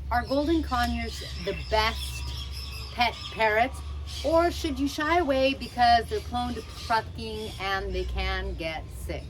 Are golden conures the best pet parrots, or should you shy away because they're prone to plucking and they can get sick?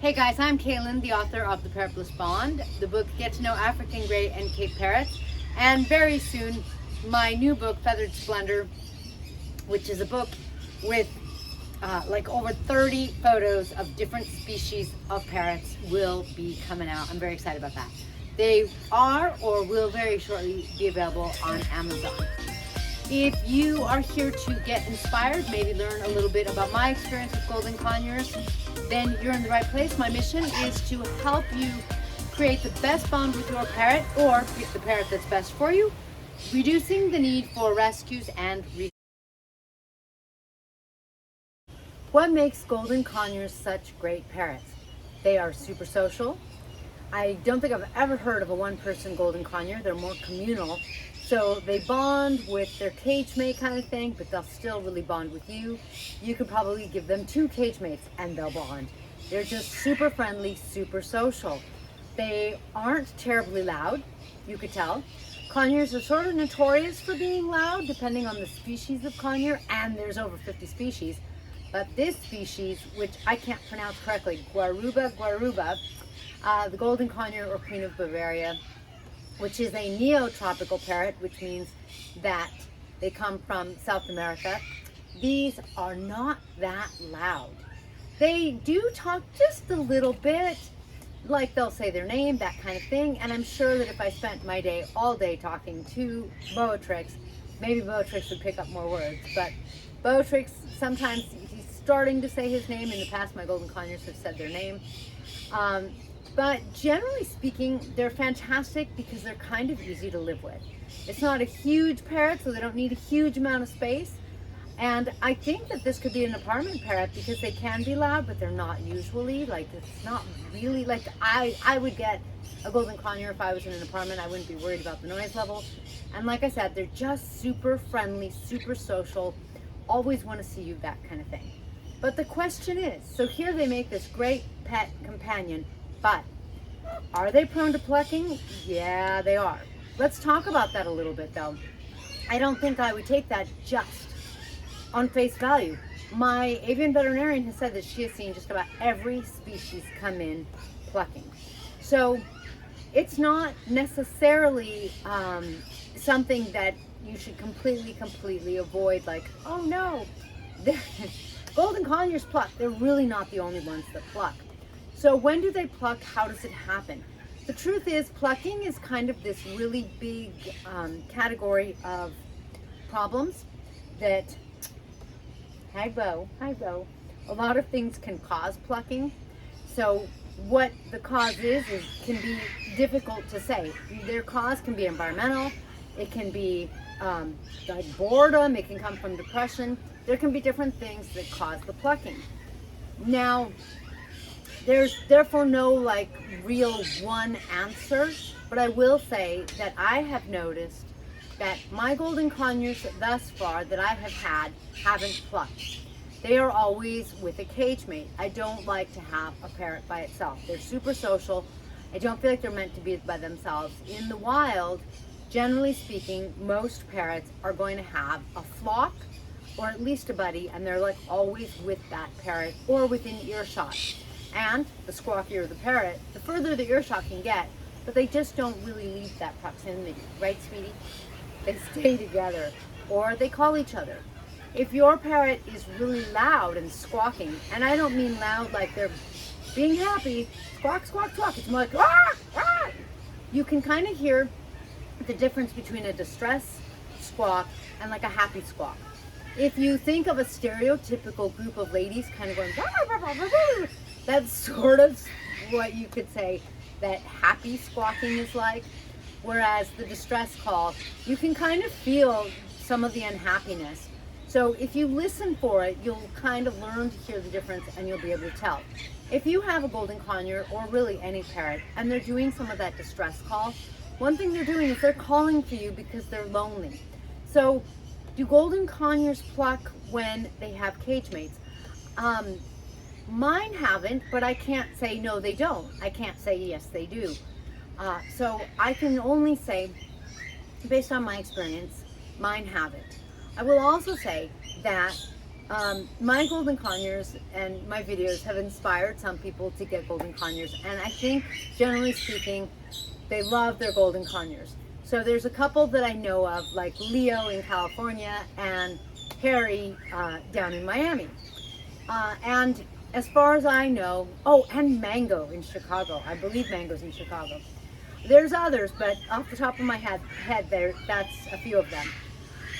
Hey guys, I'm Kaylin, the author of The Parrot Bliss Bond, the book Get to Know African Grey and Cape Parrots, and very soon my new book, Feathered Splendor, which is a book with like over 30 photos of different species of parrots will be coming out. I'm very excited about that. They are or will very shortly be available on Amazon. If you are here to get inspired, maybe learn a little bit about my experience with golden conures, then you're in the right place. My mission is to help you create the best bond with your parrot, or pick the parrot that's best for you, reducing the need for rescues and What makes golden conures such great parrots? They are super social. I don't think I've ever heard of a one-person golden conure. They're more communal. So they bond with their cage mate kind of thing, but they'll still really bond with you. You could probably give them 2 cage mates and they'll bond. They're just super friendly, super social. They aren't terribly loud, you could tell. Conures are sort of notorious for being loud, depending on the species of conure, and there's over 50 species. But this species, which I can't pronounce correctly, guaruba, the golden conure or Queen of Bavaria, which is a neotropical parrot, which means that they come from South America. These are not that loud. They do talk just a little bit, like they'll say their name, that kind of thing, and I'm sure that if I spent my day all day talking to Beatrix, maybe Beatrix would pick up more words, but Beatrix, sometimes he's starting to say his name. In the past, my golden conures have said their name. But generally speaking, they're fantastic because they're kind of easy to live with. It's not a huge parrot, so they don't need a huge amount of space. And I think that this could be an apartment parrot because they can be loud, but they're not usually. Like, it's not really like I would get a golden conure if I was in an apartment. I wouldn't be worried about the noise level. And like I said, they're just super friendly, super social, always want to see you, that kind of thing. But the question is, so here they make this great pet companion, but are they prone to plucking? Yeah, they are. Let's talk about that a little bit though. I don't think I would take that just on face value. My avian veterinarian has said that she has seen just about every species come in plucking. So it's not necessarily something that you should completely avoid, like, oh no, golden conures pluck. They're really not the only ones that pluck. So when do they pluck? How does it happen? The truth is, plucking is kind of this really big category of problems that, hi Bo, a lot of things can cause plucking. So what the cause is can be difficult to say. Their cause can be environmental, it can be like boredom, it can come from depression. There can be different things that cause the plucking. Now, there's therefore no like real one answer, but I will say that I have noticed that my golden conures thus far that I have had haven't plucked. They are always with a cage mate. I don't like to have a parrot by itself. They're super social. I don't feel like they're meant to be by themselves. In the wild, generally speaking, most parrots are going to have a flock or at least a buddy, and they're like always with that parrot or within earshot. And the squawkier the parrot, the further the earshot can get, but they just don't really leave that proximity, right, sweetie? They stay together, or they call each other. If your parrot is really loud and squawking, and I don't mean loud like they're being happy, squawk, squawk, squawk, it's more like, ah, ah. You can kind of hear the difference between a distress squawk and like a happy squawk. If you think of a stereotypical group of ladies kind of going, bah, bah, bah, bah, bah, that's sort of what you could say that happy squawking is like. Whereas the distress call, you can kind of feel some of the unhappiness. So if you listen for it, you'll kind of learn to hear the difference and you'll be able to tell. If you have a golden conure or really any parrot and they're doing some of that distress call, one thing they're doing is they're calling for you because they're lonely. So do golden conures pluck when they have cage mates? Mine haven't, but I can't say no they don't. I can't say yes they do. So I can only say based on my experience, mine haven't. I will also say that my golden conures and my videos have inspired some people to get golden conures, and I think generally speaking they love their golden conures. So there's a couple that I know of, like Leo in California and Harry down in Miami. And as far as I know, oh, and Mango in Chicago. I believe Mango's in Chicago. There's others, but off the top of my head there, that's a few of them.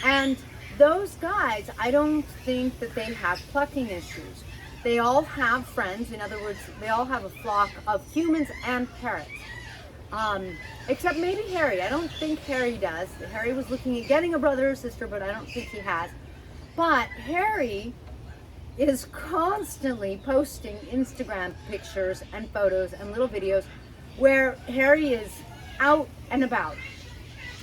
And those guys, I don't think that they have plucking issues. They all have friends. In other words, they all have a flock of humans and parrots. Except maybe Harry. I don't think Harry does. Harry was looking at getting a brother or sister, but I don't think he has. But Harry is constantly posting Instagram pictures and photos and little videos where Harry is out and about.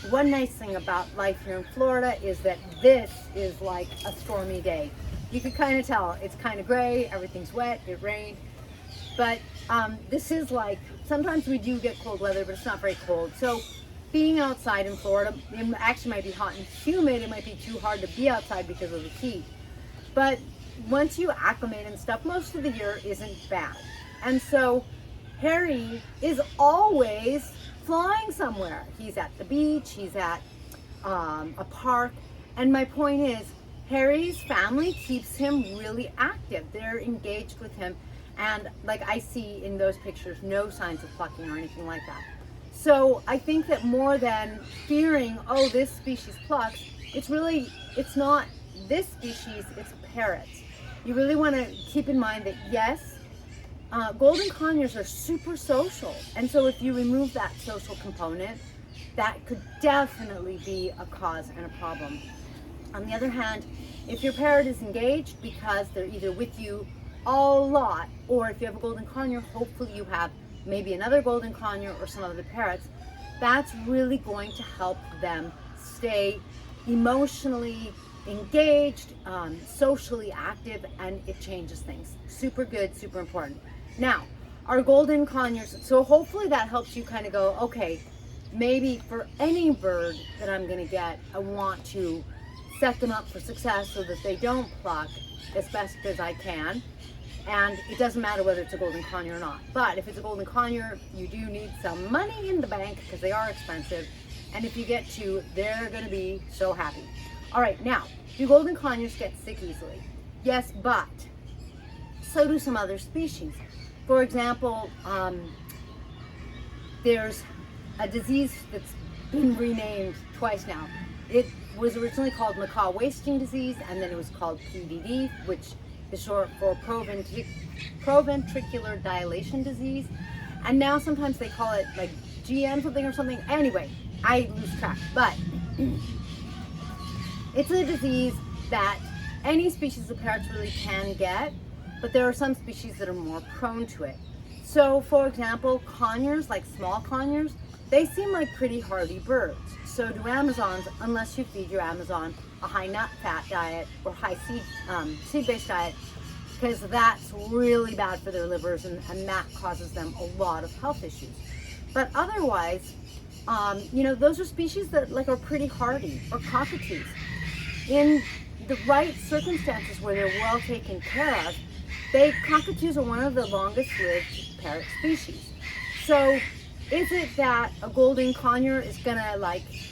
One nice thing about life here in Florida is that this is like a stormy day. You can kind of tell it's kind of gray, everything's wet, it rained. But this is like, sometimes we do get cold weather, but it's not very cold. So being outside in Florida, it actually might be hot and humid. It might be too hard to be outside because of the heat. But once you acclimate and stuff, most of the year isn't bad. And so Harry is always flying somewhere. He's at the beach, he's at a park. And my point is, Harry's family keeps him really active. They're engaged with him. And like I see in those pictures, no signs of plucking or anything like that. So I think that more than fearing, oh, this species plucks, it's not this species, it's parrots. You really want to keep in mind that yes, golden conures are super social. And so if you remove that social component, that could definitely be a cause and a problem. On the other hand, if your parrot is engaged because they're either with you a lot, or if you have a golden conure, hopefully you have maybe another golden conure or some other parrots, that's really going to help them stay emotionally engaged, socially active, and it changes things. Super good, super important. Now, our golden conures, so hopefully that helps you kind of go, okay, maybe for any bird that I'm going to get, I want to set them up for success so that they don't pluck as best as I can. And it doesn't matter whether it's a golden conure or not. But if it's a golden conure, you do need some money in the bank because they are expensive. And if you get two, they're going to be so happy. All right, now, do golden conures get sick easily? Yes, but so do some other species. For example, there's a disease that's been renamed twice now. It was originally called macaw wasting disease, and then it was called PDD, which is short for proventricular dilation disease. And now sometimes they call it like GM something or something. Anyway, I lose track. But it's a disease that any species of parrots really can get, but there are some species that are more prone to it. So for example, conures, like small conures, they seem like pretty hardy birds. So do Amazons, unless you feed your Amazon a high nut fat diet or high seed-based diet, because that's really bad for their livers, and that causes them a lot of health issues. But otherwise, those are species that are pretty hardy, or cockatoos. In the right circumstances where they're well taken care of, cockatoos are one of the longest lived parrot species. So is it that a golden conure is gonna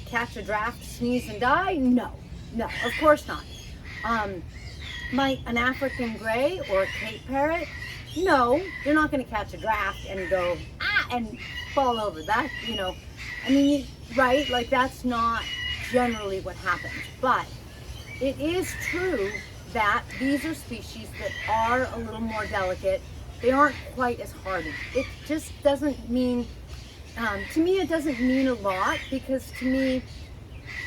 catch a draft, sneeze and die? No, of course not. Might an African gray or a Cape parrot? No, they're not gonna catch a draft and go, and fall over. That, right? That's not generally what happens. But it is true that these are species that are a little more delicate. They aren't quite as hardy. It just doesn't mean, to me it doesn't mean a lot, because to me,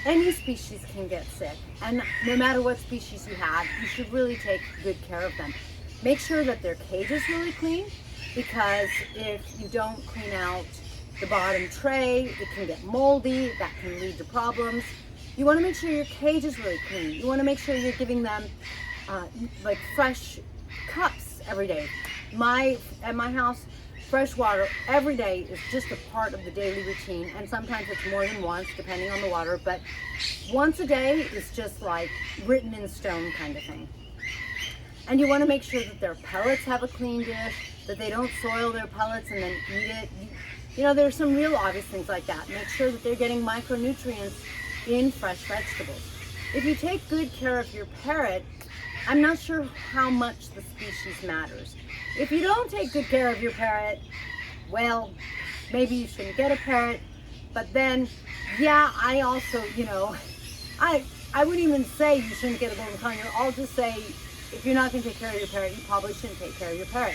any species can get sick. And no matter what species you have, you should really take good care of them. Make sure that their cage is really clean, because if you don't clean out the bottom tray, it can get moldy, that can lead to problems. You want to make sure your cage is really clean. You want to make sure you're giving them fresh cups every day. At my house, Fresh water every day is just a part of the daily routine, and sometimes it's more than once depending on the water, but once a day is just like written in stone kind of thing. And you want to make sure that their pellets have a clean dish, that they don't soil their pellets and then eat it. You know, there's some real obvious things like that. Make sure that they're getting micronutrients in fresh vegetables. If you take good care of your parrot, I'm not sure how much the species matters. If you don't take good care of your parrot, well, maybe you shouldn't get a parrot. But then, yeah, I also, I wouldn't even say you shouldn't get a golden conure. I'll just say, if you're not going to take care of your parrot, you probably shouldn't take care of your parrot.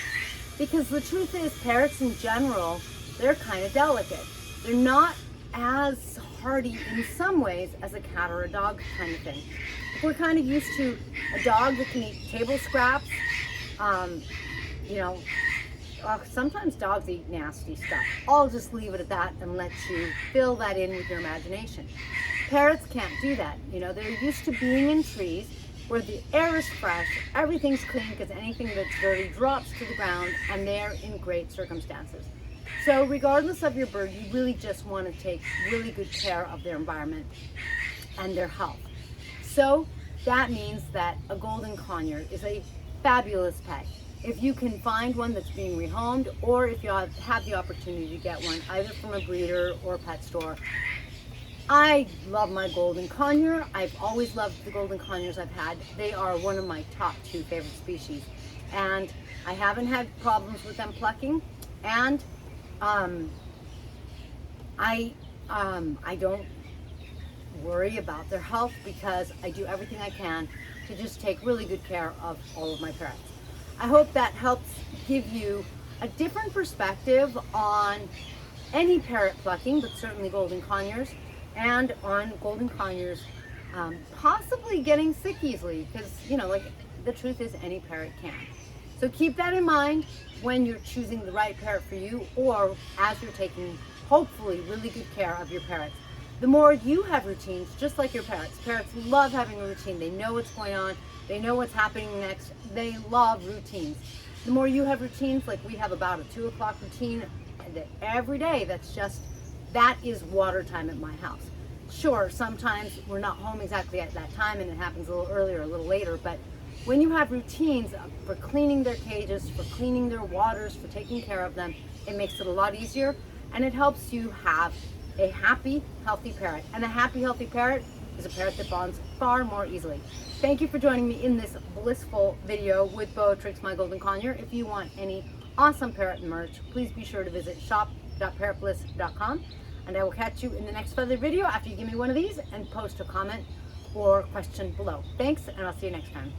Because the truth is, parrots in general, they're kind of delicate. They're not as hardy in some ways as a cat or a dog kind of thing. If we're kind of used to a dog that can eat table scraps, sometimes dogs eat nasty stuff. I'll just leave it at that and let you fill that in with your imagination. Parrots can't do that. They're used to being in trees where the air is fresh, everything's clean because anything that's dirty drops to the ground, and they're in great circumstances. So regardless of your bird, you really just want to take really good care of their environment and their health. So that means that a golden conure is a fabulous pet. If you can find one that's being rehomed, or if you have the opportunity to get one either from a breeder or a pet store. I love my golden conure. I've always loved the golden conures I've had. They are one of my top 2 favorite species. And I haven't had problems with them plucking. And I don't worry about their health because I do everything I can to just take really good care of all of my parrots. I hope that helps give you a different perspective on any parrot plucking, but certainly golden conures, and on golden conures possibly getting sick easily, because the truth is any parrot can. So keep that in mind when you're choosing the right parrot for you, or as you're taking hopefully really good care of your parrots. The more you have routines, just like your parrots. Parrots love having a routine. They know what's going on. They know what's happening next. They love routines. The more you have routines, like we have about a 2 o'clock routine every day, that is water time at my house. Sure, sometimes we're not home exactly at that time and it happens a little earlier, a little later, but when you have routines for cleaning their cages, for cleaning their waters, for taking care of them, it makes it a lot easier, and it helps you have a happy, healthy parrot. And a happy, healthy parrot is a parrot that bonds far more easily. Thank you for joining me in this blissful video with Beatrix, my golden conure. If you want any awesome parrot merch, please be sure to visit shop.parrotbliss.com, and I will catch you in the next feather video after you give me one of these and post a comment or question below. Thanks, and I'll see you next time.